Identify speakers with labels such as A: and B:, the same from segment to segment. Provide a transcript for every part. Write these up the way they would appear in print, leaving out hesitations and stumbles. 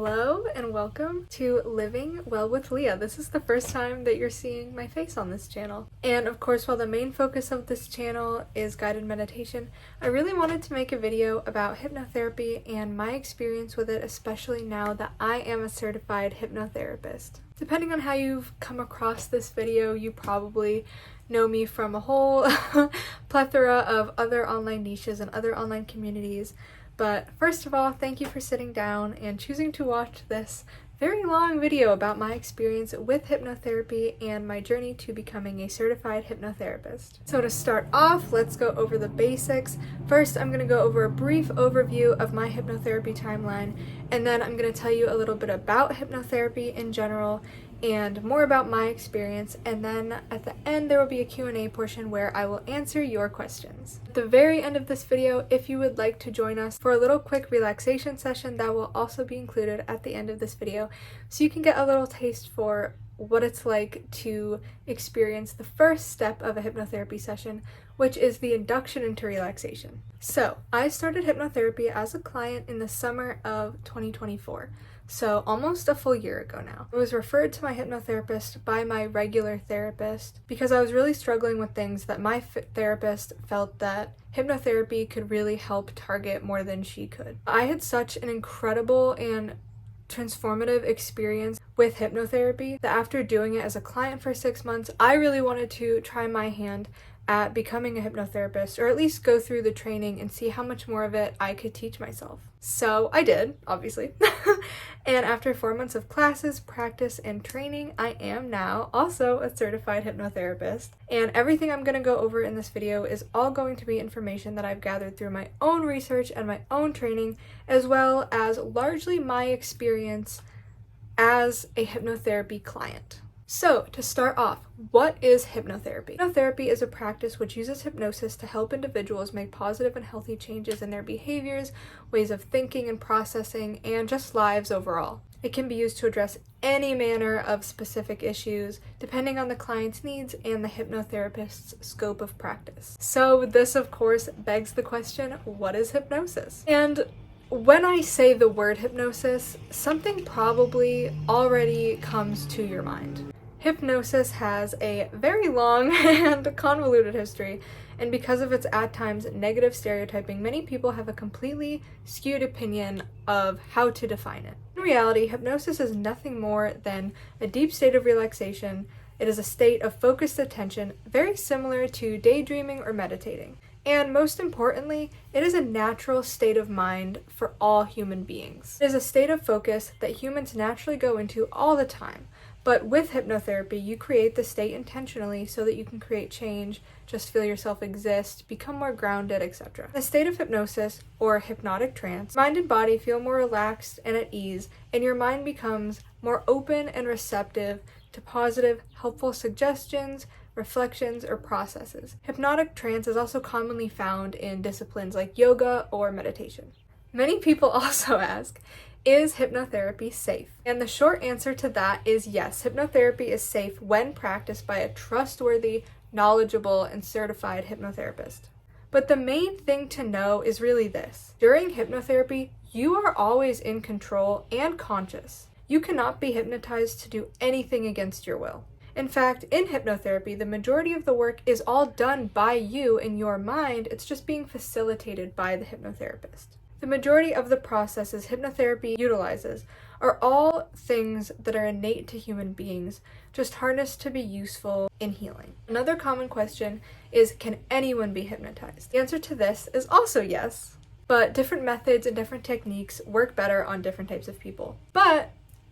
A: Hello and welcome to Living Well with Leah. This is the first time that you're seeing my face on this channel. And of course, while the main focus of this channel is guided meditation, I really wanted to make a video about hypnotherapy and my experience with it, especially now that I am a certified hypnotherapist. Depending on how you've come across this video, you probably know me from a whole plethora of other online niches and other online communities. But first of all, thank you for sitting down and choosing to watch this very long video about my experience with hypnotherapy and my journey to becoming a certified hypnotherapist. So to start off, let's go over the basics. First, I'm going to go over a brief overview of my hypnotherapy timeline, and then I'm going to tell you a little bit about hypnotherapy in general and more about my experience, and then at the end there will be a Q&A portion where I will answer your questions. At the very end of this video, if you would like to join us for a little quick relaxation session, that will also be included at the end of this video, so you can get a little taste for what it's like to experience the first step of a hypnotherapy session, which is the induction into relaxation. So, I started hypnotherapy as a client in the summer of 2024. So almost a full year ago now. I was referred to my hypnotherapist by my regular therapist because I was really struggling with things that my therapist felt that hypnotherapy could really help target more than she could. I had such an incredible and transformative experience with hypnotherapy that after doing it as a client for 6 months, I really wanted to try my hand at becoming a hypnotherapist, or at least go through the training and see how much more of it I could teach myself. So I did, obviously. And after 4 months of classes, practice, and training, I am now also a certified hypnotherapist. And everything I'm going to go over in this video is all going to be information that I've gathered through my own research and my own training, as well as largely my experience as a hypnotherapy client. So, to start off, what is hypnotherapy? Hypnotherapy is a practice which uses hypnosis to help individuals make positive and healthy changes in their behaviors, ways of thinking and processing, and just lives overall. It can be used to address any manner of specific issues, depending on the client's needs and the hypnotherapist's scope of practice. So, this of course begs the question, what is hypnosis? And when I say the word hypnosis, something probably already comes to your mind. Hypnosis has a very long and convoluted history, and because of its at times negative stereotyping, many people have a completely skewed opinion of how to define it. In reality, hypnosis is nothing more than a deep state of relaxation. It is a state of focused attention, very similar to daydreaming or meditating. And most importantly, it is a natural state of mind for all human beings. It is a state of focus that humans naturally go into all the time. But with hypnotherapy, you create the state intentionally so that you can create change, just feel yourself exist, become more grounded, etc. In a state of hypnosis, or hypnotic trance, mind and body feel more relaxed and at ease, and your mind becomes more open and receptive to positive, helpful suggestions, reflections, or processes. Hypnotic trance is also commonly found in disciplines like yoga or meditation. Many people also ask, is hypnotherapy safe? And the short answer to that is yes, hypnotherapy is safe when practiced by a trustworthy, knowledgeable, and certified hypnotherapist. But the main thing to know is really this. During hypnotherapy, you are always in control and conscious. You cannot be hypnotized to do anything against your will. In fact, in hypnotherapy, the majority of the work is all done by you in your mind, it's just being facilitated by the hypnotherapist. The majority of the processes hypnotherapy utilizes are all things that are innate to human beings, just harnessed to be useful in healing. Another common question is, can anyone be hypnotized? The answer to this is also yes, but different methods and different techniques work better on different types of people. But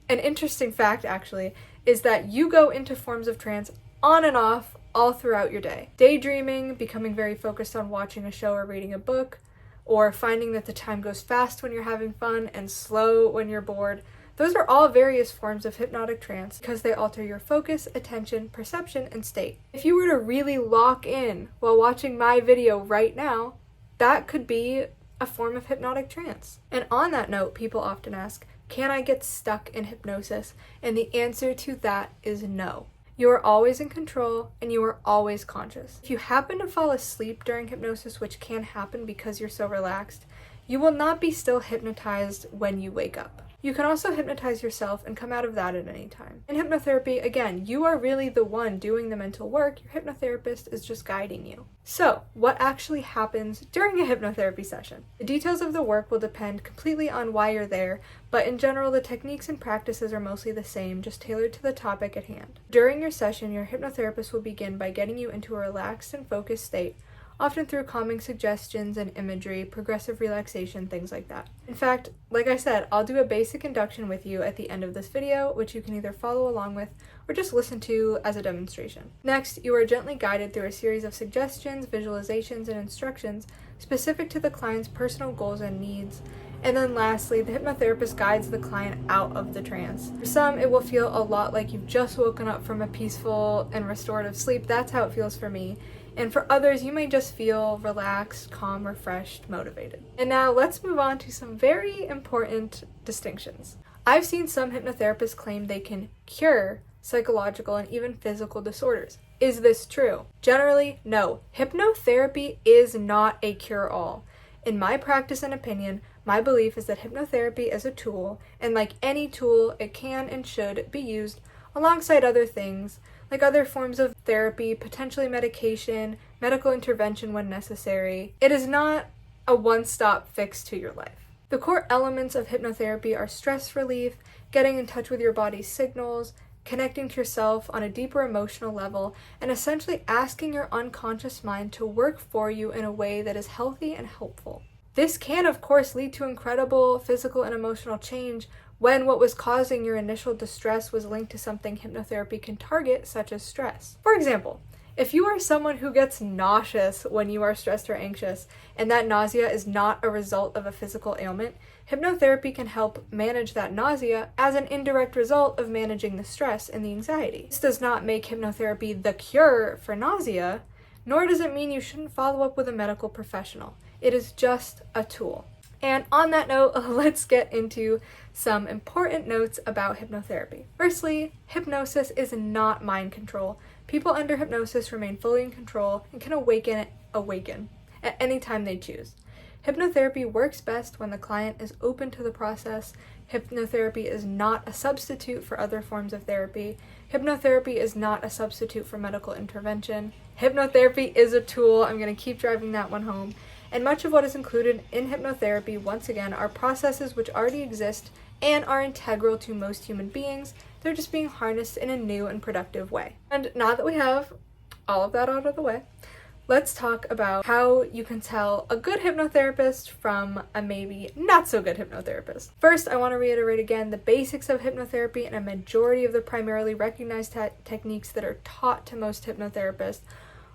A: an interesting fact, actually, is that you go into forms of trance on and off all throughout your day. Daydreaming, becoming very focused on watching a show or reading a book, or finding that the time goes fast when you're having fun and slow when you're bored. Those are all various forms of hypnotic trance because they alter your focus, attention, perception, and state. If you were to really lock in while watching my video right now, that could be a form of hypnotic trance. And on that note, people often ask, can I get stuck in hypnosis? And the answer to that is no. You are always in control and you are always conscious. If you happen to fall asleep during hypnosis, which can happen because you're so relaxed, you will not be still hypnotized when you wake up. You can also hypnotize yourself and come out of that at any time. In hypnotherapy, again, you are really the one doing the mental work. Your hypnotherapist is just guiding you. So, what actually happens during a hypnotherapy session? The details of the work will depend completely on why you're there, but in general, the techniques and practices are mostly the same, just tailored to the topic at hand. During your session, your hypnotherapist will begin by getting you into a relaxed and focused state, often through calming suggestions and imagery, progressive relaxation, things like that. In fact, like I said, I'll do a basic induction with you at the end of this video, which you can either follow along with or just listen to as a demonstration. Next, you are gently guided through a series of suggestions, visualizations, and instructions specific to the client's personal goals and needs. And then lastly, the hypnotherapist guides the client out of the trance. For some, it will feel a lot like you've just woken up from a peaceful and restorative sleep. That's how it feels for me. And for others, you may just feel relaxed, calm, refreshed, motivated. And now let's move on to some very important distinctions. I've seen some hypnotherapists claim they can cure psychological and even physical disorders. Is this true? Generally, no. Hypnotherapy is not a cure-all. In my practice and opinion, my belief is that hypnotherapy is a tool, and like any tool, it can and should be used alongside other things, like other forms of therapy, potentially medication, medical intervention when necessary. It is not a one-stop fix to your life. The core elements of hypnotherapy are stress relief, getting in touch with your body's signals, connecting to yourself on a deeper emotional level, and essentially asking your unconscious mind to work for you in a way that is healthy and helpful. This can, of course, lead to incredible physical and emotional change when what was causing your initial distress was linked to something hypnotherapy can target, such as stress. For example, if you are someone who gets nauseous when you are stressed or anxious, and that nausea is not a result of a physical ailment, hypnotherapy can help manage that nausea as an indirect result of managing the stress and the anxiety. This does not make hypnotherapy the cure for nausea, nor does it mean you shouldn't follow up with a medical professional. It is just a tool. And on that note, let's get into some important notes about hypnotherapy. Firstly, hypnosis is not mind control. People under hypnosis remain fully in control and can awaken at any time they choose. Hypnotherapy works best when the client is open to the process. Hypnotherapy is not a substitute for other forms of therapy. Hypnotherapy is not a substitute for medical intervention. Hypnotherapy is a tool. I'm going to keep driving that one home. And much of what is included in hypnotherapy, once again, are processes which already exist and are integral to most human beings. They're just being harnessed in a new and productive way. And now that we have all of that out of the way, let's talk about how you can tell a good hypnotherapist from a maybe not so good hypnotherapist. First, I want to reiterate again the basics of hypnotherapy and a majority of the primarily recognized techniques that are taught to most hypnotherapists.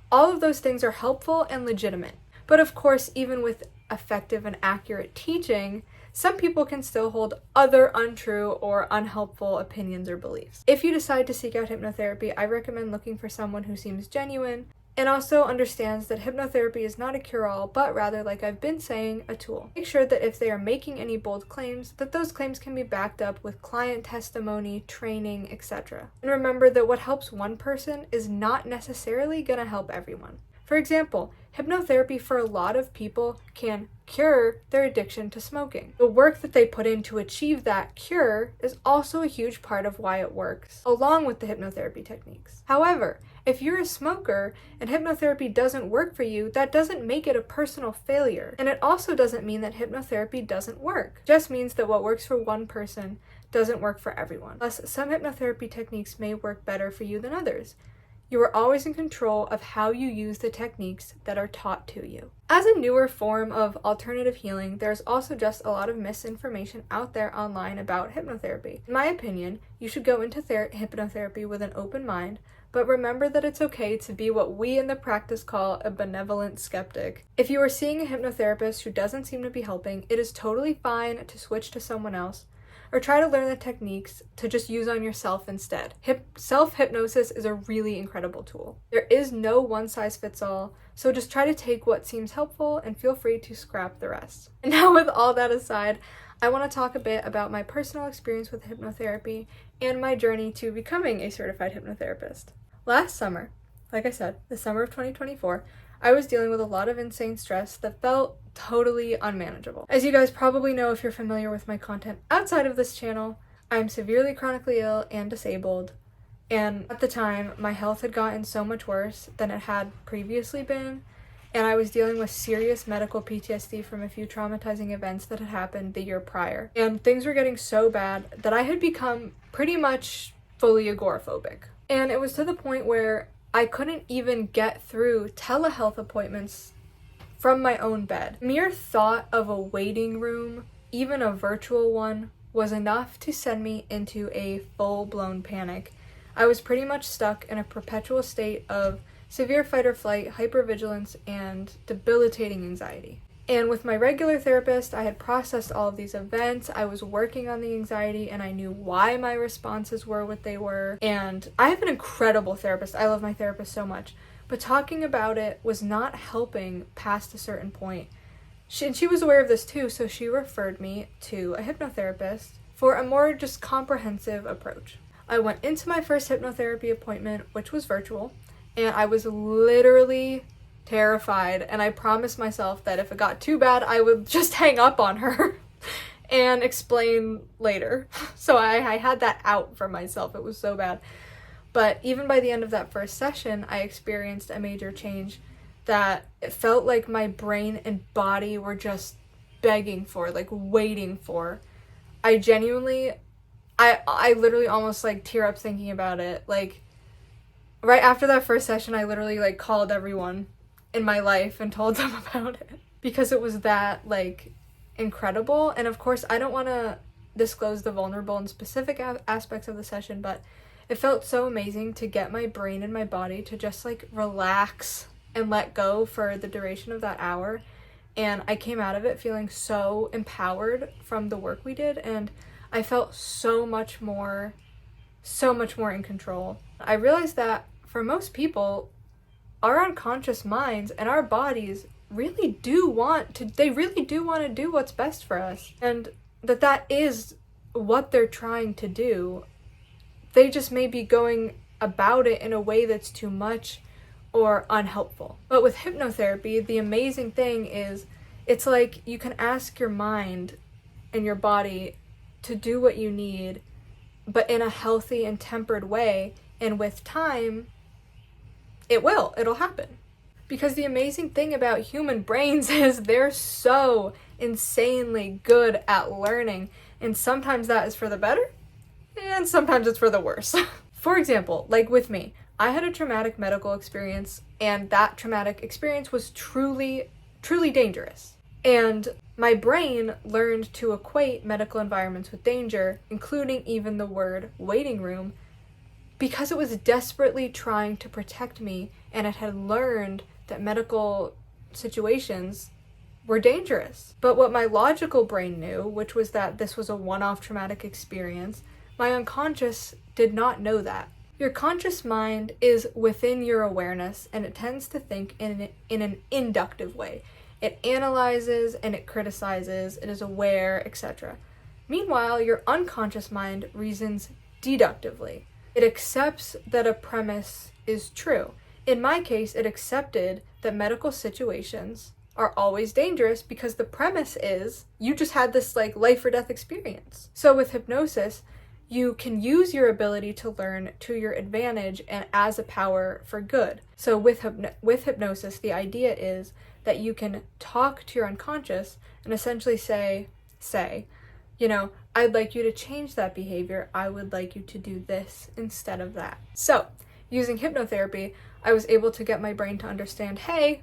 A: All of those things are helpful and legitimate. But of course, even with effective and accurate teaching, some people can still hold other untrue or unhelpful opinions or beliefs. If you decide to seek out hypnotherapy, I recommend looking for someone who seems genuine and also understands that hypnotherapy is not a cure-all, but rather, like I've been saying, a tool. Make sure that if they are making any bold claims, that those claims can be backed up with client testimony, training, etc. And remember that what helps one person is not necessarily going to help everyone. For example, hypnotherapy for a lot of people can cure their addiction to smoking. The work that they put in to achieve that cure is also a huge part of why it works, along with the hypnotherapy techniques. However, if you're a smoker and hypnotherapy doesn't work for you, that doesn't make it a personal failure. And it also doesn't mean that hypnotherapy doesn't work. It just means that what works for one person doesn't work for everyone. Plus, some hypnotherapy techniques may work better for you than others. You are always in control of how you use the techniques that are taught to you. As a newer form of alternative healing, there's also just a lot of misinformation out there online about hypnotherapy. In my opinion, you should go into hypnotherapy with an open mind, but remember that it's okay to be what we in the practice call a benevolent skeptic. If you are seeing a hypnotherapist who doesn't seem to be helping, it is totally fine to switch to someone else, or try to learn the techniques to just use on yourself instead. Self-hypnosis is a really incredible tool. There is no one-size-fits-all, so just try to take what seems helpful and feel free to scrap the rest. And now, with all that aside, I want to talk a bit about my personal experience with hypnotherapy and my journey to becoming a certified hypnotherapist. Last summer, like I said, the summer of 2024, I was dealing with a lot of insane stress that felt totally unmanageable. As you guys probably know if you're familiar with my content outside of this channel, I'm severely chronically ill and disabled, and at the time, my health had gotten so much worse than it had previously been, and I was dealing with serious medical PTSD from a few traumatizing events that had happened the year prior. And things were getting so bad that I had become pretty much fully agoraphobic. And it was to the point where I couldn't even get through telehealth appointments from my own bed. Mere thought of a waiting room, even a virtual one, was enough to send me into a full-blown panic. I was pretty much stuck in a perpetual state of severe fight or flight, hypervigilance, and debilitating anxiety. And with my regular therapist, I had processed all of these events, I was working on the anxiety, and I knew why my responses were what they were. And I have an incredible therapist. I love my therapist so much. But talking about it was not helping past a certain point. She was aware of this too, so she referred me to a hypnotherapist for a more just comprehensive approach. I went into my first hypnotherapy appointment, which was virtual, and I was literally terrified, and I promised myself that if it got too bad, I would just hang up on her and explain later. So I had that out for myself. It was so bad. But even by the end of that first session, I experienced a major change that it felt like my brain and body were just begging for, like waiting for. I genuinely, I literally almost like tear up thinking about it. Like right after that first session, I literally like called everyone in my life and told them about it because it was that like incredible. And of course, I don't want to disclose the vulnerable and specific aspects of the session, but it felt so amazing to get my brain and my body to just like relax and let go for the duration of that hour. And I came out of it feeling so empowered from the work we did, and I felt so much more in control. I realized that for most people, our unconscious minds and our bodies really do want to do what's best for us, and that is what they're trying to do. They just may be going about it in a way that's too much or unhelpful. But with hypnotherapy, the amazing thing is it's like you can ask your mind and your body to do what you need, but in a healthy and tempered way, and with time, it'll happen. Because the amazing thing about human brains is they're so insanely good at learning, and sometimes that is for the better, and sometimes it's for the worse. For example, like with me, I had a traumatic medical experience, and that traumatic experience was truly dangerous. And my brain learned to equate medical environments with danger, including even the word waiting room, because it was desperately trying to protect me, and it had learned that medical situations were dangerous. But what my logical brain knew, which was that this was a one-off traumatic experience, my unconscious did not know that. Your conscious mind is within your awareness, and it tends to think in an inductive way. It analyzes and it criticizes, it is aware, etc. Meanwhile, your unconscious mind reasons deductively. It accepts that a premise is true. In my case, it accepted that medical situations are always dangerous because the premise is you just had this like life or death experience. So with hypnosis, you can use your ability to learn to your advantage and as a power for good. So with hypnosis, the idea is that you can talk to your unconscious and essentially say, I'd like you to change that behavior. I would like you to do this instead of that. So using hypnotherapy, I was able to get my brain to understand, hey,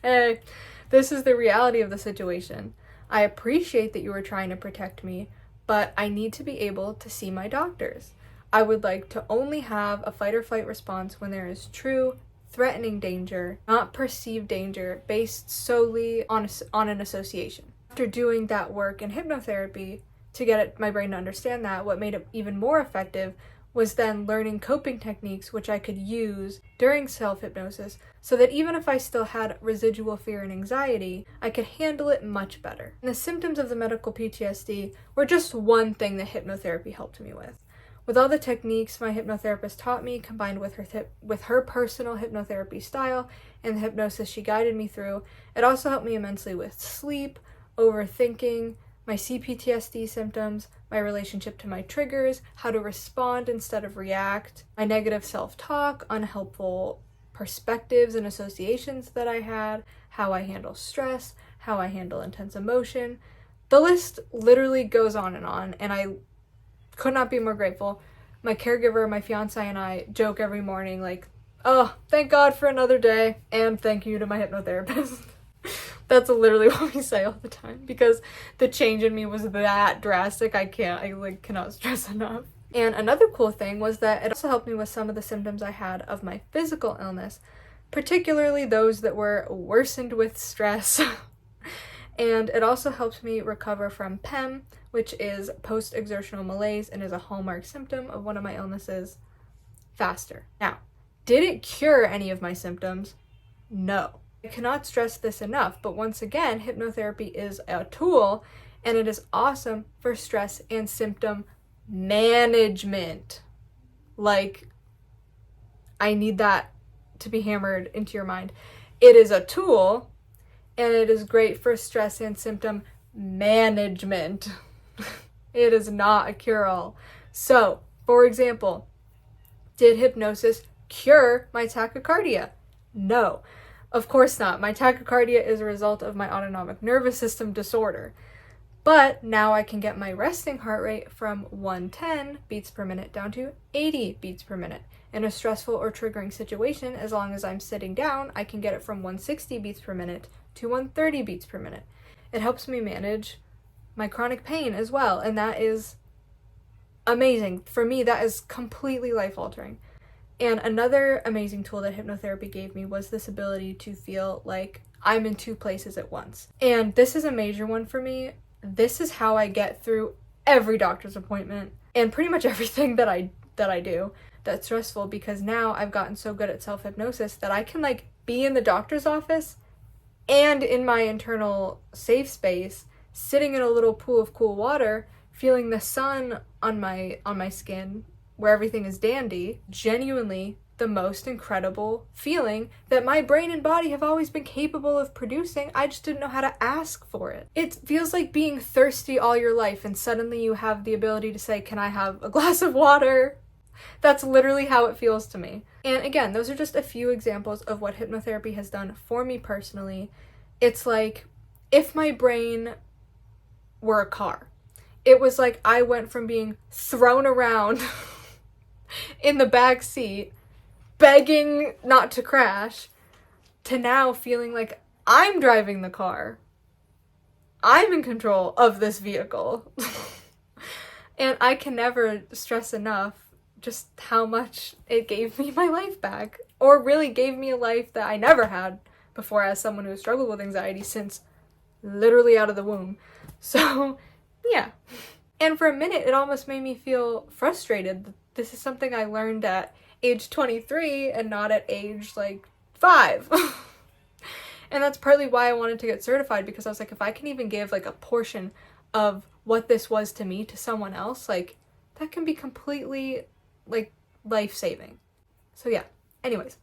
A: this is the reality of the situation. I appreciate that you were trying to protect me, but I need to be able to see my doctors. I would like to only have a fight or flight response when there is true, threatening danger, not perceived danger based solely on an association. After doing that work in hypnotherapy to get my brain to understand that, what made it even more effective was then learning coping techniques which I could use during self-hypnosis so that even if I still had residual fear and anxiety, I could handle it much better. And the symptoms of the medical PTSD were just one thing that hypnotherapy helped me with. With all the techniques my hypnotherapist taught me, combined with her personal hypnotherapy style and the hypnosis she guided me through, it also helped me immensely with sleep, overthinking, my CPTSD symptoms, my relationship to my triggers, how to respond instead of react, my negative self-talk, unhelpful perspectives and associations that I had, how I handle stress, how I handle intense emotion. The list literally goes on, and I could not be more grateful. My caregiver, my fiance, and I joke every morning like, oh, thank God for another day, and thank you to my hypnotherapist. That's literally what we say all the time, because the change in me was that drastic. I cannot stress enough. And another cool thing was that it also helped me with some of the symptoms I had of my physical illness, particularly those that were worsened with stress. And it also helped me recover from PEM, which is post-exertional malaise and is a hallmark symptom of one of my illnesses, faster. Now, did it cure any of my symptoms? No. I cannot stress this enough, but once again, hypnotherapy is a tool, and it is awesome for stress and symptom management. Like, I need that to be hammered into your mind. It is a tool, and it is great for stress and symptom management. It is not a cure-all. So, for example, did hypnosis cure my tachycardia? No, of course not. My tachycardia is a result of my autonomic nervous system disorder. But now I can get my resting heart rate from 110 beats per minute down to 80 beats per minute. In a stressful or triggering situation, as long as I'm sitting down, I can get it from 160 beats per minute to 130 beats per minute. It helps me manage my chronic pain as well, and that is amazing. For me, that is completely life-altering. And another amazing tool that hypnotherapy gave me was this ability to feel like I'm in two places at once. And this is a major one for me. This is how I get through every doctor's appointment and pretty much everything that I do that's stressful, because now I've gotten so good at self-hypnosis that I can like be in the doctor's office and in my internal safe space, sitting in a little pool of cool water, feeling the sun on my skin where everything is dandy. Genuinely the most incredible feeling that my brain and body have always been capable of producing. I just didn't know how to ask for it. It feels like being thirsty all your life and suddenly you have the ability to say, can I have a glass of water? That's literally how it feels to me. And again, those are just a few examples of what hypnotherapy has done for me personally. It's like if my brain were a car. It was like I went from being thrown around in the back seat, begging not to crash, to now feeling like I'm driving the car. I'm in control of this vehicle. And I can never stress enough just how much it gave me my life back, or really gave me a life that I never had before as someone who struggled with anxiety since literally out of the womb. So, yeah. And for a minute, it almost made me feel frustrated. This is something I learned at age 23 and not at age, 5. And that's partly why I wanted to get certified, because I was like, if I can even give, a portion of what this was to me to someone else, that can be completely, life-saving. So yeah, anyways.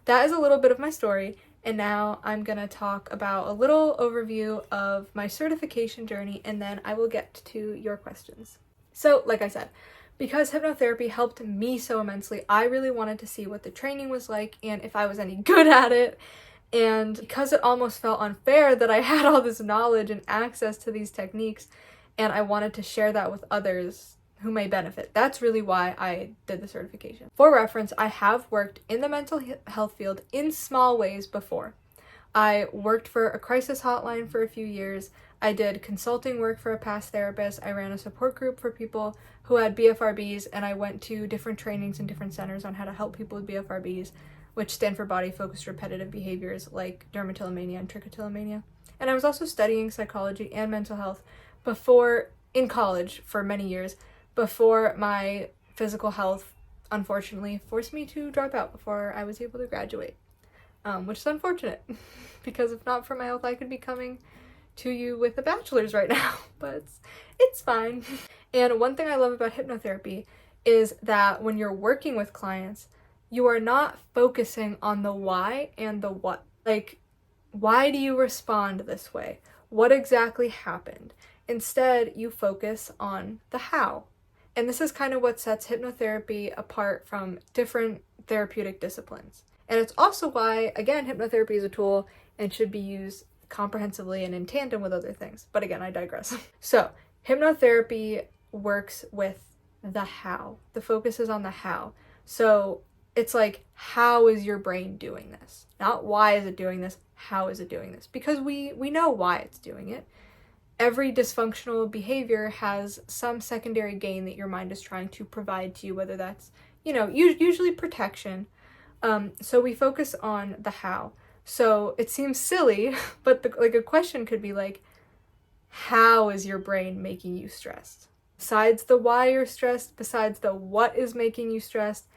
A: That is a little bit of my story, and now I'm gonna talk about a little overview of my certification journey, and then I will get to your questions. So, like I said, because hypnotherapy helped me so immensely, I really wanted to see what the training was like and if I was any good at it. And because it almost felt unfair that I had all this knowledge and access to these techniques, and I wanted to share that with others who may benefit. That's really why I did the certification. For reference, I have worked in the mental health field in small ways before. I worked for a crisis hotline for a few years. I did consulting work for a past therapist. I ran a support group for people who had BFRBs, and I went to different trainings in different centers on how to help people with BFRBs, which stand for body-focused repetitive behaviors like dermatillomania and trichotillomania. And I was also studying psychology and mental health in college for many years, before my physical health, unfortunately, forced me to drop out before I was able to graduate, which is unfortunate, because if not for my health, I could be coming to you with a bachelor's right now, but it's fine. And one thing I love about hypnotherapy is that when you're working with clients, you are not focusing on the why and the what. Like, why do you respond this way? What exactly happened? Instead, you focus on the how. And this is kind of what sets hypnotherapy apart from different therapeutic disciplines. And it's also why, again, hypnotherapy is a tool and should be used comprehensively and in tandem with other things. But again, I digress. So, hypnotherapy works with the how. The focus is on the how. So, it's like, how is your brain doing this? Not why is it doing this, how is it doing this? Because we know why it's doing it. Every dysfunctional behavior has some secondary gain that your mind is trying to provide to you, whether that's, usually protection. So we focus on the how. So it seems silly, but a question could be like, how is your brain making you stressed? Besides the why you're stressed, besides the what is making you stressed,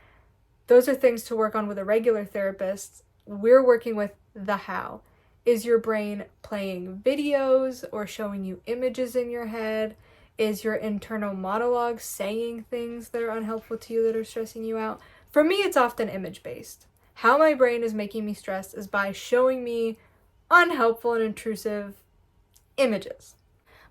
A: those are things to work on with a regular therapist. We're working with the how. Is your brain playing videos or showing you images in your head? Is your internal monologue saying things that are unhelpful to you that are stressing you out? For me, it's often image-based. How my brain is making me stressed is by showing me unhelpful and intrusive images.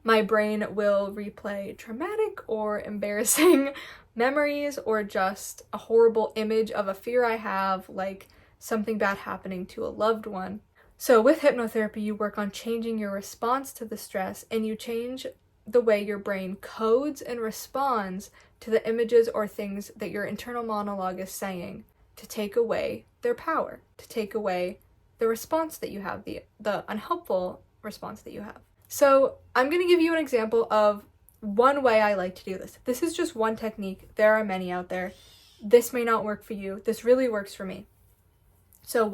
A: My brain will replay traumatic or embarrassing memories or just a horrible image of a fear I have, like something bad happening to a loved one. So with hypnotherapy, you work on changing your response to the stress, and you change the way your brain codes and responds to the images or things that your internal monologue is saying, to take away their power, to take away the response that you have, the unhelpful response that you have. So I'm going to give you an example of one way I like to do this. This is just one technique. There are many out there. This may not work for you. This really works for me. So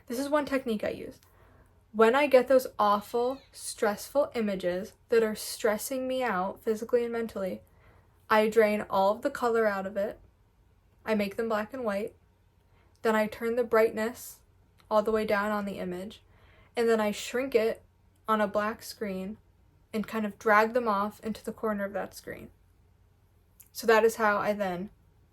A: this is one technique I use. When I get those awful, stressful images that are stressing me out physically and mentally, I drain all of the color out of it. I make them black and white. Then I turn the brightness all the way down on the image. And then I shrink it on a black screen and kind of drag them off into the corner of that screen. So that is how I then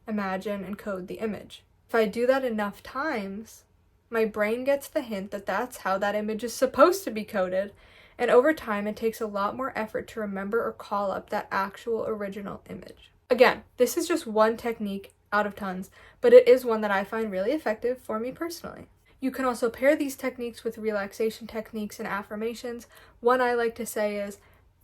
A: imagine and code the image. If I do that enough times, my brain gets the hint that that's how that image is supposed to be coded, and over time it takes a lot more effort to remember or call up that actual original image. Again, this is just one technique out of tons, but it is one that I find really effective for me personally. You can also pair these techniques with relaxation techniques and affirmations. One I like to say is,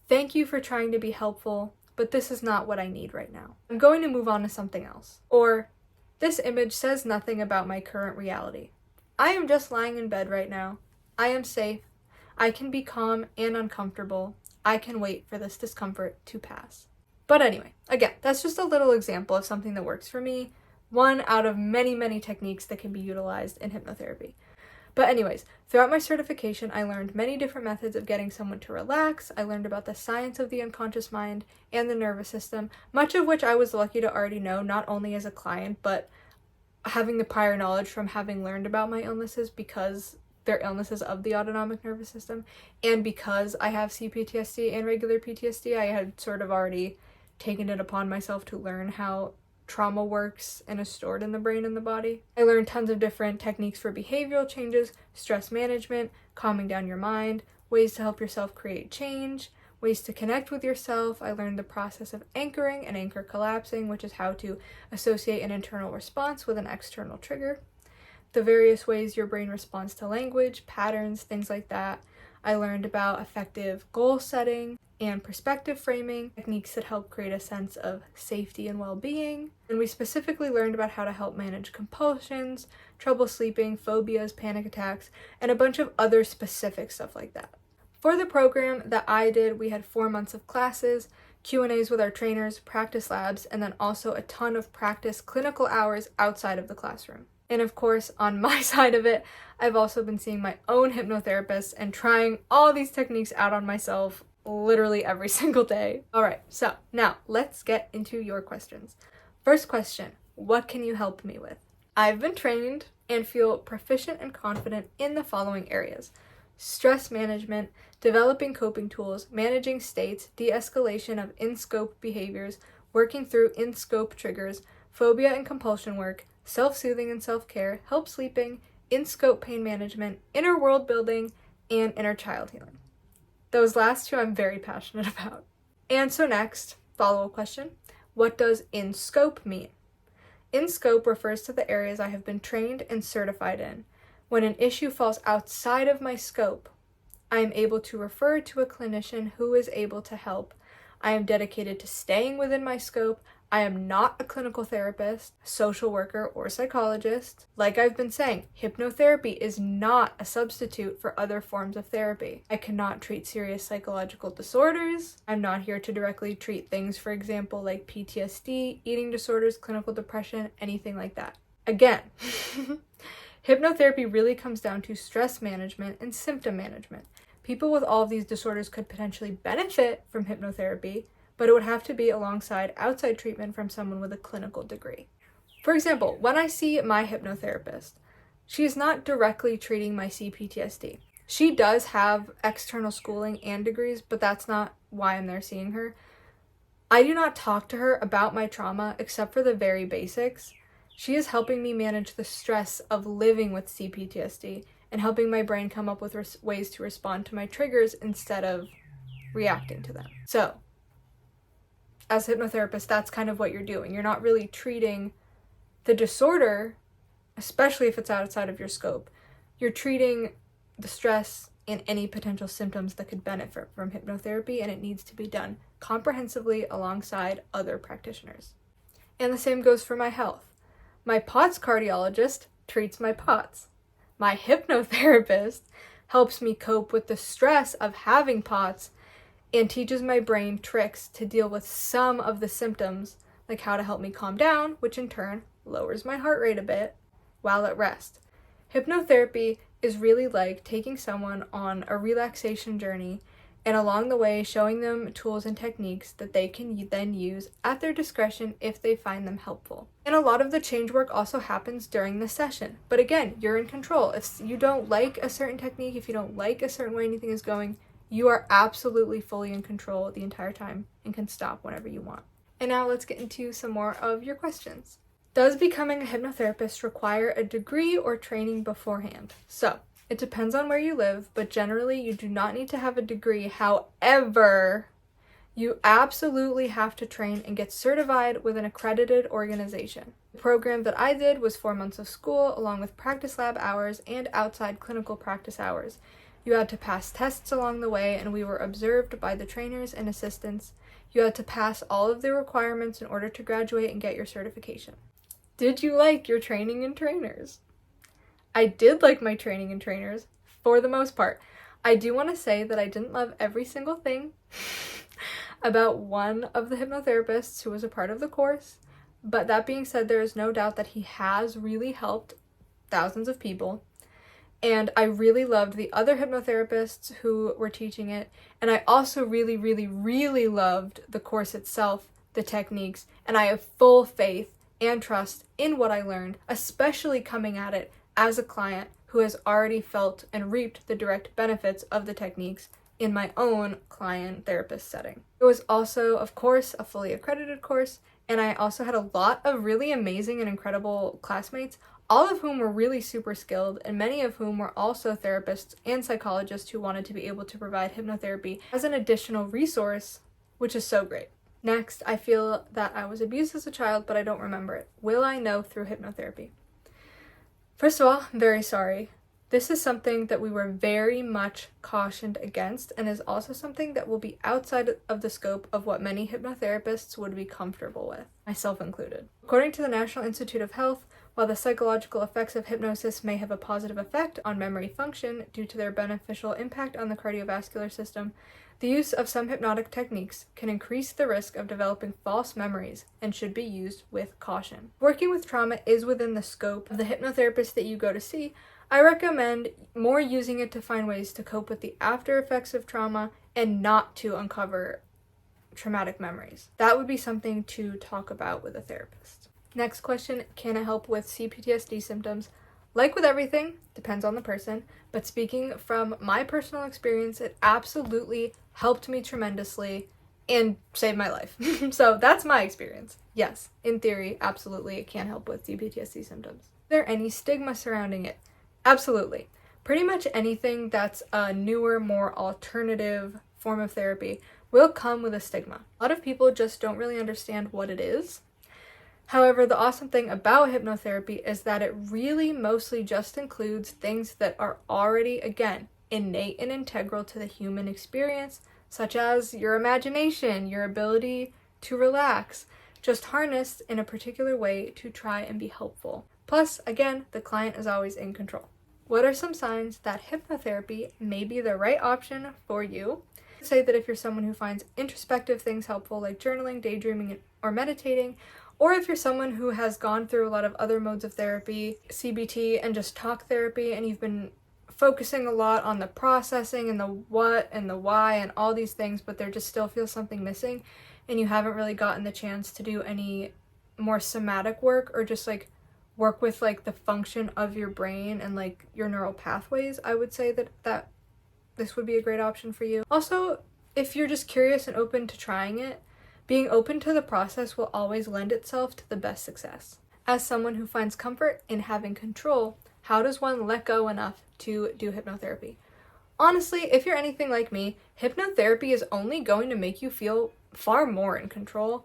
A: thank you for trying to be helpful, but this is not what I need right now. I'm going to move on to something else. Or, this image says nothing about my current reality. I am just lying in bed right now. I am safe. I can be calm and uncomfortable. I can wait for this discomfort to pass. But anyway, again, that's just a little example of something that works for me. One out of many, many techniques that can be utilized in hypnotherapy. But anyways, throughout my certification, I learned many different methods of getting someone to relax. I learned about the science of the unconscious mind and the nervous system, much of which I was lucky to already know, not only as a client, but having the prior knowledge from having learned about my illnesses because they're illnesses of the autonomic nervous system, and because I have CPTSD and regular PTSD, I had sort of already taken it upon myself to learn how trauma works and is stored in the brain and the body. I learned tons of different techniques for behavioral changes, stress management, calming down your mind, ways to help yourself create change, ways to connect with yourself. I learned the process of anchoring and anchor collapsing, which is how to associate an internal response with an external trigger. The various ways your brain responds to language, patterns, things like that. I learned about effective goal setting and perspective framing, techniques that help create a sense of safety and well-being. And we specifically learned about how to help manage compulsions, trouble sleeping, phobias, panic attacks, and a bunch of other specific stuff like that. For the program that I did, we had 4 months of classes, Q&As with our trainers, practice labs, and then also a ton of practice clinical hours outside of the classroom. And of course, on my side of it, I've also been seeing my own hypnotherapist and trying all these techniques out on myself literally every single day. Alright, so now let's get into your questions. First question, what can you help me with? I've been trained and feel proficient and confident in the following areas. stress management, developing coping tools, managing states, de-escalation of in-scope behaviors, working through in-scope triggers, phobia and compulsion work, self-soothing and self-care, help sleeping, in-scope pain management, inner world building, and inner child healing. Those last two I'm very passionate about. And so next, follow-up question, what does in-scope mean? In-scope refers to the areas I have been trained and certified in. When an issue falls outside of my scope, I am able to refer to a clinician who is able to help. I am dedicated to staying within my scope. I am not a clinical therapist, social worker, or psychologist. Like I've been saying, hypnotherapy is not a substitute for other forms of therapy. I cannot treat serious psychological disorders. I'm not here to directly treat things, for example, like PTSD, eating disorders, clinical depression, anything like that. Again, hypnotherapy really comes down to stress management and symptom management. People with all of these disorders could potentially benefit from hypnotherapy, but it would have to be alongside outside treatment from someone with a clinical degree. For example, when I see my hypnotherapist, she is not directly treating my CPTSD. She does have external schooling and degrees, but that's not why I'm there seeing her. I do not talk to her about my trauma except for the very basics. She is helping me manage the stress of living with CPTSD and helping my brain come up with ways to respond to my triggers instead of reacting to them. So, as a hypnotherapist, that's kind of what you're doing. You're not really treating the disorder, especially if it's outside of your scope. You're treating the stress and any potential symptoms that could benefit from hypnotherapy, and it needs to be done comprehensively alongside other practitioners. And the same goes for my health. My POTS cardiologist treats my POTS. My hypnotherapist helps me cope with the stress of having POTS and teaches my brain tricks to deal with some of the symptoms, like how to help me calm down, which in turn lowers my heart rate a bit while at rest. Hypnotherapy is really like taking someone on a relaxation journey and along the way showing them tools and techniques that they can then use at their discretion if they find them helpful. And a lot of the change work also happens during the session. But again, you're in control. If you don't like a certain technique, if you don't like a certain way anything is going, you are absolutely fully in control the entire time and can stop whenever you want. And now let's get into some more of your questions. Does becoming a hypnotherapist require a degree or training beforehand? So, it depends on where you live, but generally you do not need to have a degree. However, you absolutely have to train and get certified with an accredited organization. The program that I did was 4 months of school, along with practice lab hours and outside clinical practice hours. You had to pass tests along the way, and we were observed by the trainers and assistants. You had to pass all of the requirements in order to graduate and get your certification. Did you like your training and trainers? I did like my training and trainers, for the most part. I do want to say that I didn't love every single thing about one of the hypnotherapists who was a part of the course, but that being said, there is no doubt that he has really helped thousands of people. And I really loved the other hypnotherapists who were teaching it. And I also really, really, really loved the course itself, the techniques. And I have full faith and trust in what I learned, especially coming at it as a client who has already felt and reaped the direct benefits of the techniques in my own client therapist setting. It was also, of course, a fully accredited course. And I also had a lot of really amazing and incredible classmates, all of whom were really super skilled, and many of whom were also therapists and psychologists who wanted to be able to provide hypnotherapy as an additional resource, which is so great. Next, I feel that I was abused as a child, but I don't remember it. Will I know through hypnotherapy? First of all, I'm very sorry. This is something that we were very much cautioned against, and is also something that will be outside of the scope of what many hypnotherapists would be comfortable with, myself included. According to the National Institute of Health, while the psychological effects of hypnosis may have a positive effect on memory function due to their beneficial impact on the cardiovascular system, the use of some hypnotic techniques can increase the risk of developing false memories and should be used with caution. Working with trauma is within the scope of the hypnotherapist that you go to see. I recommend more using it to find ways to cope with the after effects of trauma and not to uncover traumatic memories. That would be something to talk about with a therapist. Next question, can it help with CPTSD symptoms? Like with everything, depends on the person, but speaking from my personal experience, it absolutely helped me tremendously and saved my life. So that's my experience. Yes, in theory, absolutely, it can help with DPTSD symptoms. Is there any stigma surrounding it? Absolutely. Pretty much anything that's a newer, more alternative form of therapy will come with a stigma. A lot of people just don't really understand what it is. However, the awesome thing about hypnotherapy is that it really mostly just includes things that are already, again, innate and integral to the human experience, such as your imagination, your ability to relax, just harnessed in a particular way to try and be helpful. Plus, again, the client is always in control. What are some signs that hypnotherapy may be the right option for you? Say that if you're someone who finds introspective things helpful, like journaling, daydreaming, or meditating, or if you're someone who has gone through a lot of other modes of therapy, CBT and just talk therapy, and you've been focusing a lot on the processing and the what and the why and all these things, but there just still feels something missing, and you haven't really gotten the chance to do any more somatic work or just like work with like the function of your brain and like your neural pathways, I would say that this would be a great option for you. Also, if you're just curious and open to trying it, being open to the process will always lend itself to the best success. As someone who finds comfort in having control, how does one let go enough to do hypnotherapy? Honestly, if you're anything like me, hypnotherapy is only going to make you feel far more in control.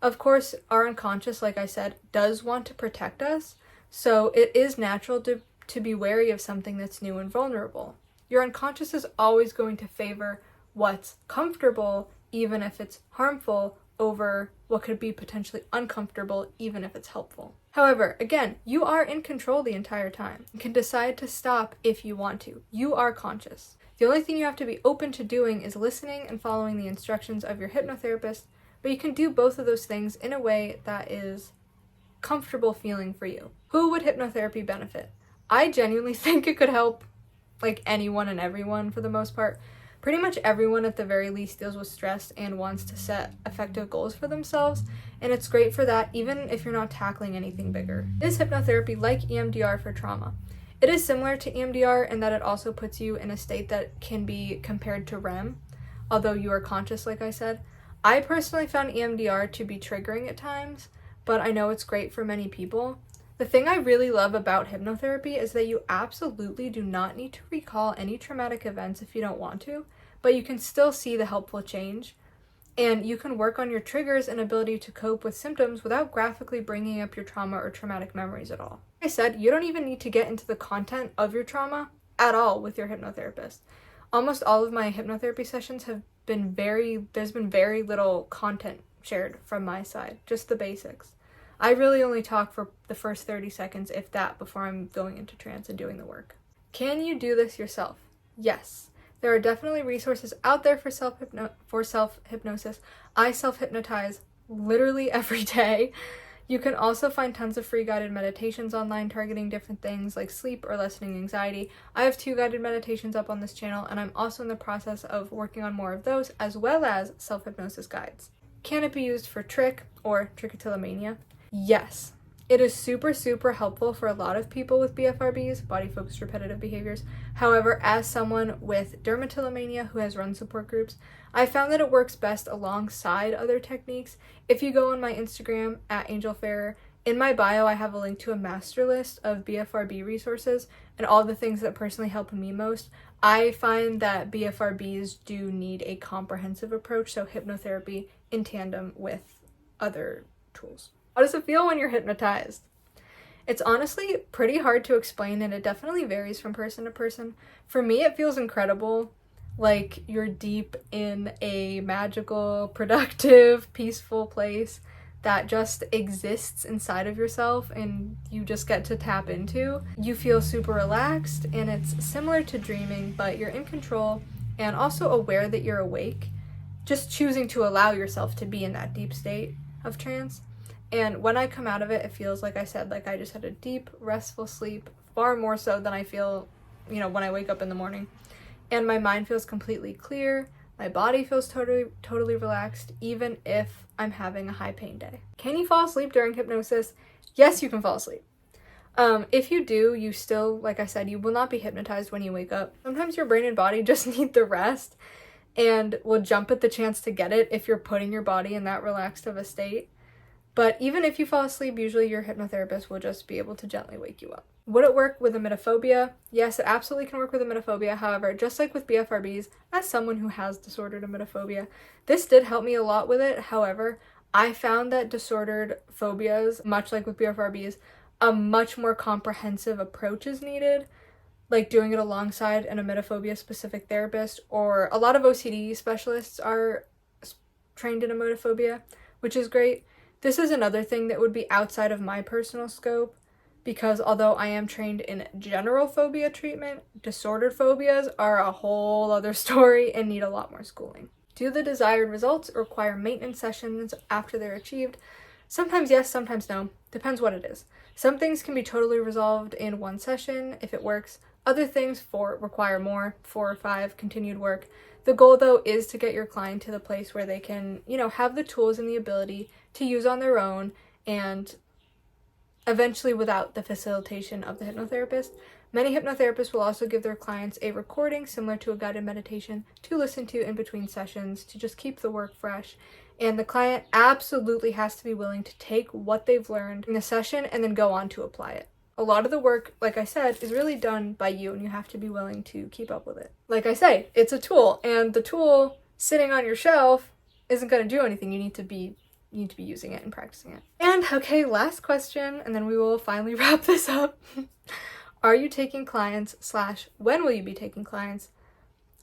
A: Of course, our unconscious, like I said, does want to protect us, so it is natural to be wary of something that's new and vulnerable. Your unconscious is always going to favor what's comfortable, even if it's harmful, over what could be potentially uncomfortable, even if it's helpful. However, again, you are in control the entire time. You can decide to stop if you want to. You are conscious. The only thing you have to be open to doing is listening and following the instructions of your hypnotherapist, but you can do both of those things in a way that is comfortable feeling for you. Who would hypnotherapy benefit? I genuinely think it could help like anyone and everyone for the most part. Pretty much everyone at the very least deals with stress and wants to set effective goals for themselves, and it's great for that even if you're not tackling anything bigger. Is hypnotherapy like EMDR for trauma? It is similar to EMDR in that it also puts you in a state that can be compared to REM, although you are conscious, like I said. I personally found EMDR to be triggering at times, but I know it's great for many people. The thing I really love about hypnotherapy is that you absolutely do not need to recall any traumatic events if you don't want to, but you can still see the helpful change, and you can work on your triggers and ability to cope with symptoms without graphically bringing up your trauma or traumatic memories at all. Like I said, you don't even need to get into the content of your trauma at all with your hypnotherapist. Almost all of my hypnotherapy sessions have been there's been very little content shared from my side, just the basics. I really only talk for the first 30 seconds, if that, before I'm going into trance and doing the work. Can you do this yourself? Yes. There are definitely resources out there for self-hypnosis. I self-hypnotize literally every day. You can also find tons of free guided meditations online targeting different things like sleep or lessening anxiety. I have 2 guided meditations up on this channel, and I'm also in the process of working on more of those, as well as self-hypnosis guides. Can it be used for trick or trichotillomania? Yes. It is super, super helpful for a lot of people with BFRBs, body-focused repetitive behaviors. However, as someone with dermatillomania who has run support groups, I found that it works best alongside other techniques. If you go on my Instagram, @angelfairer, in my bio I have a link to a master list of BFRB resources and all the things that personally help me most. I find that BFRBs do need a comprehensive approach, so hypnotherapy in tandem with other tools. How does it feel when you're hypnotized? It's honestly pretty hard to explain, and it definitely varies from person to person. For me, it feels incredible, like you're deep in a magical, productive, peaceful place that just exists inside of yourself and you just get to tap into. You feel super relaxed, and it's similar to dreaming, but you're in control and also aware that you're awake, just choosing to allow yourself to be in that deep state of trance. And when I come out of it, it feels, like I said, like I just had a deep, restful sleep, far more so than I feel, when I wake up in the morning. And my mind feels completely clear, my body feels totally relaxed, even if I'm having a high pain day. Can you fall asleep during hypnosis? Yes, you can fall asleep. If you do, you still, like I said, you will not be hypnotized when you wake up. Sometimes your brain and body just need the rest and will jump at the chance to get it if you're putting your body in that relaxed of a state. But even if you fall asleep, usually your hypnotherapist will just be able to gently wake you up. Would it work with emetophobia? Yes, it absolutely can work with emetophobia. However, just like with BFRBs, as someone who has disordered emetophobia, this did help me a lot with it. However, I found that disordered phobias, much like with BFRBs, a much more comprehensive approach is needed, like doing it alongside an emetophobia specific therapist, or a lot of OCD specialists are trained in emetophobia, which is great. This is another thing that would be outside of my personal scope, because although I am trained in general phobia treatment, disordered phobias are a whole other story and need a lot more schooling. Do the desired results require maintenance sessions after they're achieved? Sometimes yes, sometimes no. Depends what it is. Some things can be totally resolved in one session if it works. Other things require more, 4 or 5 continued work. The goal, though, is to get your client to the place where they can, have the tools and the ability to use on their own, and eventually without the facilitation of the hypnotherapist. Many hypnotherapists will also give their clients a recording similar to a guided meditation to listen to in between sessions to just keep the work fresh. And the client absolutely has to be willing to take what they've learned in a session and then go on to apply it. A lot of the work, like I said, is really done by you, and you have to be willing to keep up with it. Like I say, it's a tool, and the tool sitting on your shelf isn't going to do anything. You need to be using it and practicing it. And okay, last question, and then we will finally wrap this up. Are you taking clients / when will you be taking clients?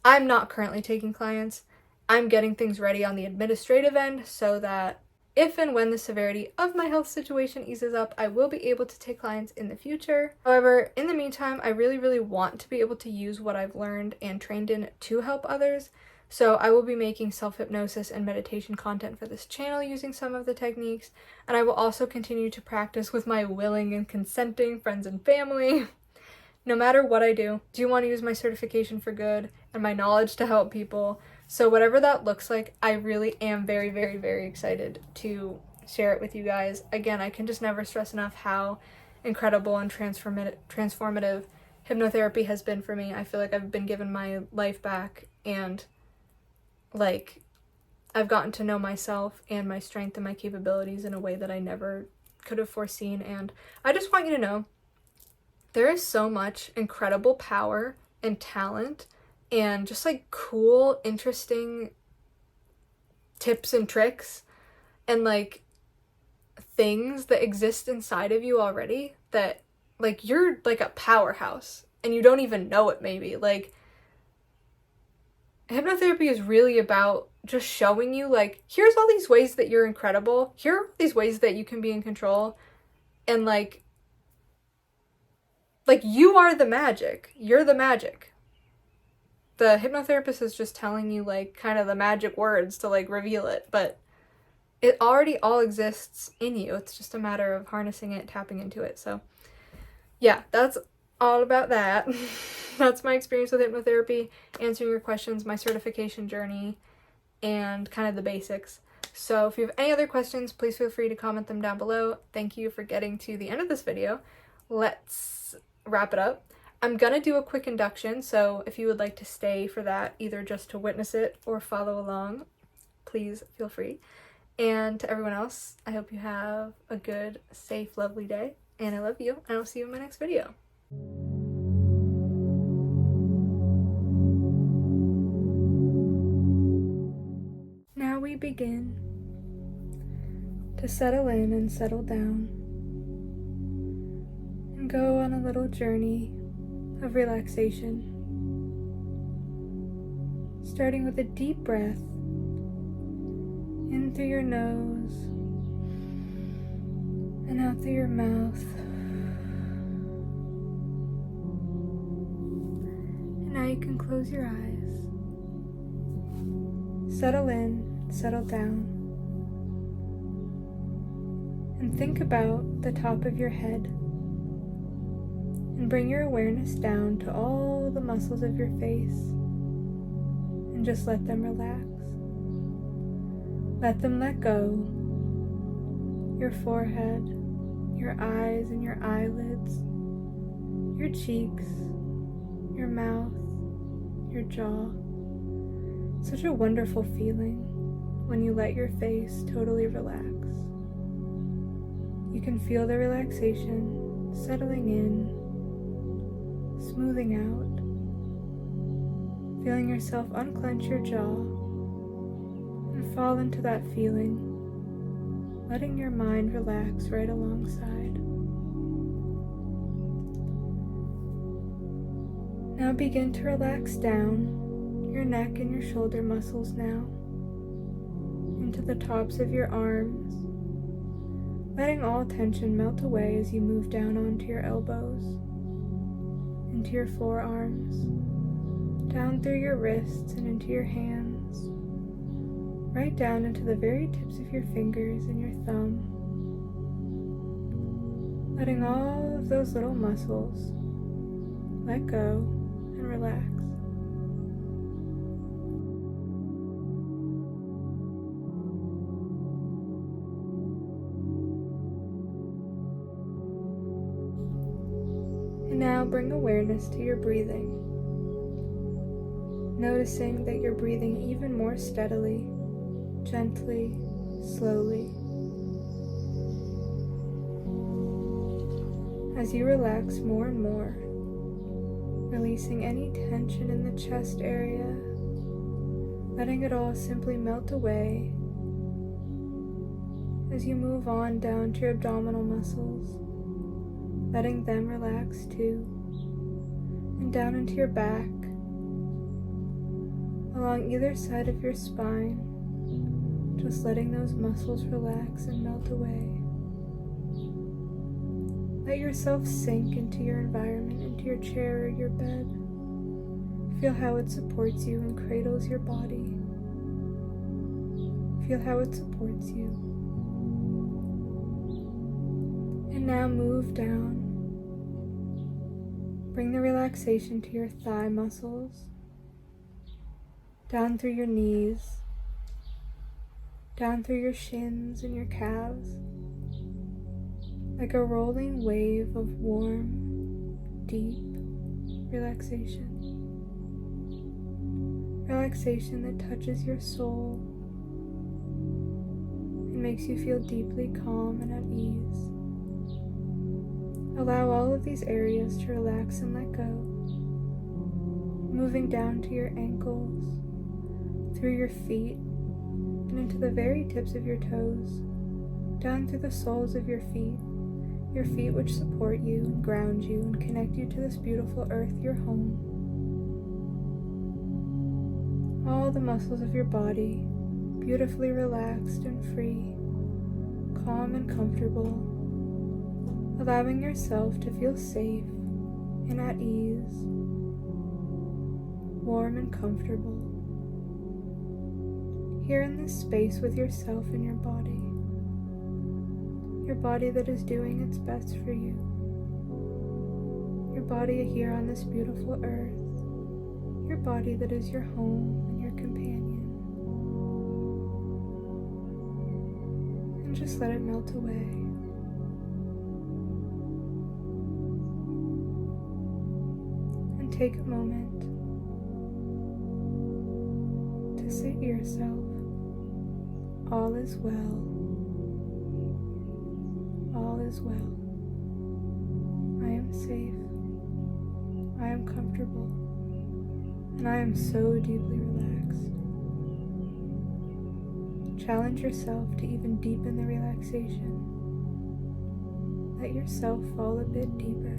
A: I'm not currently taking clients. I'm getting things ready on the administrative end so that if and when the severity of my health situation eases up, I will be able to take clients in the future. However, in the meantime, I really, really want to be able to use what I've learned and trained in to help others. So I will be making self-hypnosis and meditation content for this channel using some of the techniques, and I will also continue to practice with my willing and consenting friends and family. No matter what I do want to use my certification for good and my knowledge to help people. So whatever that looks like, I really am very, very, very excited to share it with you guys. Again, I can just never stress enough how incredible and transformative hypnotherapy has been for me. I feel like I've been given my life back, and like I've gotten to know myself and my strength and my capabilities in a way that I never could have foreseen. And I just want you to know there is so much incredible power and talent and just like cool, interesting tips and tricks and like things that exist inside of you already that like you're like a powerhouse and you don't even know it maybe. Like hypnotherapy is really about just showing you like, here's all these ways that you're incredible. Here are these ways that you can be in control. And like you are the magic. You're the magic. The hypnotherapist is just telling you like kind of the magic words to like reveal it, but it already all exists in you. It's just a matter of harnessing it, tapping into it. So yeah, that's all about that. That's my experience with hypnotherapy, answering your questions, my certification journey, and kind of the basics. So if you have any other questions, please feel free to comment them down below. Thank you for getting to the end of this video. Let's wrap it up. I'm gonna do a quick induction, so if you would like to stay for that, either just to witness it or follow along, please feel free. And to everyone else, I hope you have a good, safe, lovely day, and I love you, and I'll see you in my next video. Now we begin to settle in and settle down and go on a little journey of relaxation, starting with a deep breath in through your nose and out through your mouth. And now you can close your eyes, settle in, settle down, and think about the top of your head. And bring your awareness down to all the muscles of your face and just let them relax. Let them let go. Your forehead, your eyes and your eyelids, your cheeks, your mouth, your jaw. Such a wonderful feeling when you let your face totally relax. You can feel the relaxation settling in, smoothing out, feeling yourself unclench your jaw and fall into that feeling, letting your mind relax right alongside. Now begin to relax down your neck and your shoulder muscles now, into the tops of your arms, letting all tension melt away as you move down onto your elbows, into your forearms, down through your wrists and into your hands, right down into the very tips of your fingers and your thumb, letting all of those little muscles let go and relax. And now bring awareness to your breathing, noticing that you're breathing even more steadily, gently, slowly. As you relax more and more, releasing any tension in the chest area, letting it all simply melt away as you move on down to your abdominal muscles, letting them relax too, and down into your back, along either side of your spine, just letting those muscles relax and melt away. Let yourself sink into your environment, into your chair or your bed. Feel how it supports you and cradles your body. Feel how it supports you. And now move down. Bring the relaxation to your thigh muscles, down through your knees, down through your shins and your calves, like a rolling wave of warm, deep relaxation. Relaxation that touches your soul and makes you feel deeply calm and at ease. Allow all of these areas to relax and let go, moving down to your ankles, through your feet, and into the very tips of your toes, down through the soles of your feet which support you and ground you and connect you to this beautiful earth, your home. All the muscles of your body, beautifully relaxed and free, calm and comfortable, allowing yourself to feel safe and at ease, warm and comfortable, here in this space with yourself and your body that is doing its best for you, your body here on this beautiful earth, your body that is your home and your companion. And just let it melt away. And take a moment to say to yourself, all is well. All is well. I am safe. I am comfortable. And I am so deeply relaxed. Challenge yourself to even deepen the relaxation. Let yourself fall a bit deeper.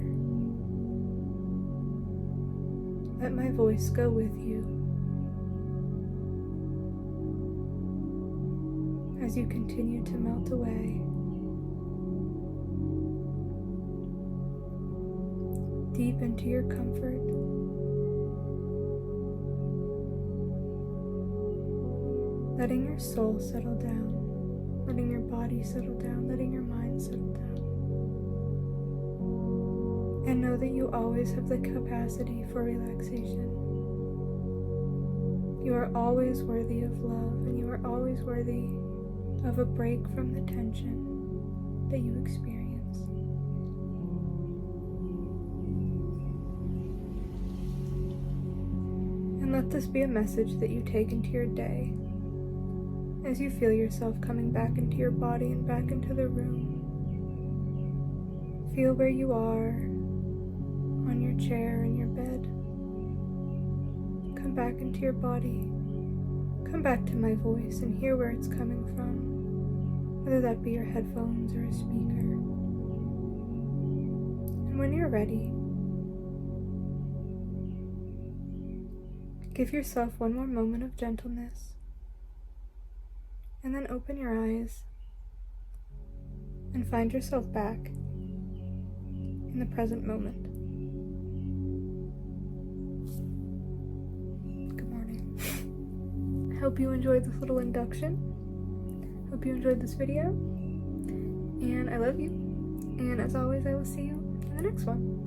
A: Let my voice go with you as you continue to melt away. Deep into your comfort. Letting your soul settle down, letting your body settle down, letting your mind settle down. And know that you always have the capacity for relaxation. You are always worthy of love, and you are always worthy of a break from the tension that you experience. And let this be a message that you take into your day as you feel yourself coming back into your body and back into the room. Feel where you are on your chair in your bed. Come back into your body. Come back to my voice and hear where it's coming from, whether that be your headphones or a speaker. And when you're ready, give yourself one more moment of gentleness, and then open your eyes and find yourself back in the present moment. Good morning. I hope you enjoyed this little induction. Hope you enjoyed this video. And I love you. And as always, I will see you in the next one.